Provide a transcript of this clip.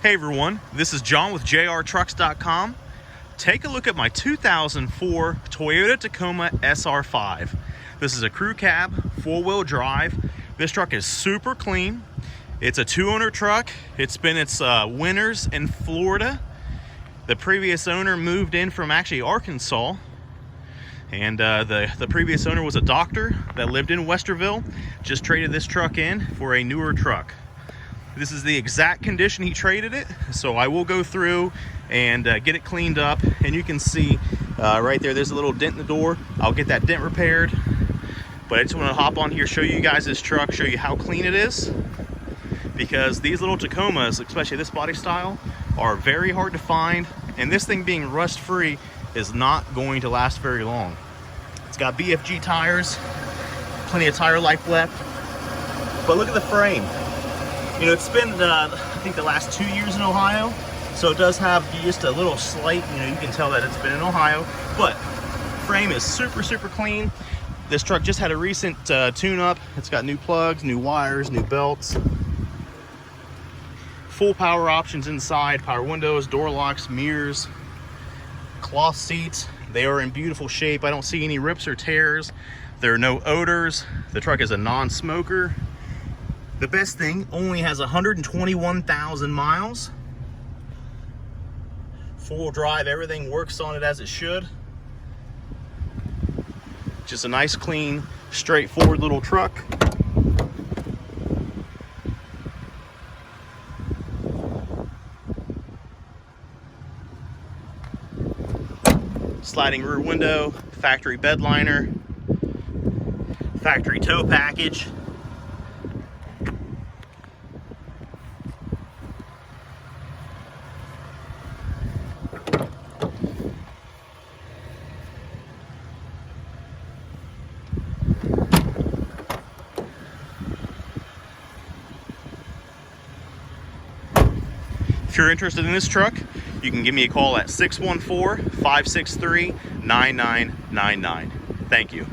Hey everyone, this is John with jrtrucks.com. Take a look at my 2004 Toyota Tacoma SR5. This is a crew cab, four-wheel drive. This truck is super clean. It's a two-owner truck. It's been its winters in Florida. The previous owner moved in from actually Arkansas. And the previous owner was a doctor that lived in Westerville. Just traded this truck in for a newer truck. This is the exact condition he traded it, so I will go through and get it cleaned up. And you can see right there's a little dent in the door. I'll get that dent repaired. But I just want to hop on here, show you guys this truck, show you how clean it is. Because these little Tacomas, especially this body style, are very hard to find. And this thing being rust-free is not going to last very long. It's got BFG tires, plenty of tire life left. But look at the frame. You know, it's been, I think, the last 2 years in Ohio, so it does have just a little slight, you can tell that it's been in Ohio, but frame is super, super clean. This truck just had a recent tune-up. It's got new plugs, new wires, new belts. Full power options inside, power windows, door locks, mirrors, cloth seats. They are in beautiful shape. I don't see any rips or tears. There are no odors. The truck is a non-smoker. The best thing, only has 121,000 miles. Full drive, everything works on it as it should. Just a nice, clean, straightforward little truck. Sliding rear window, factory bed liner, factory tow package. If you're interested in this truck, you can give me a call at 614-563-9999. Thank you.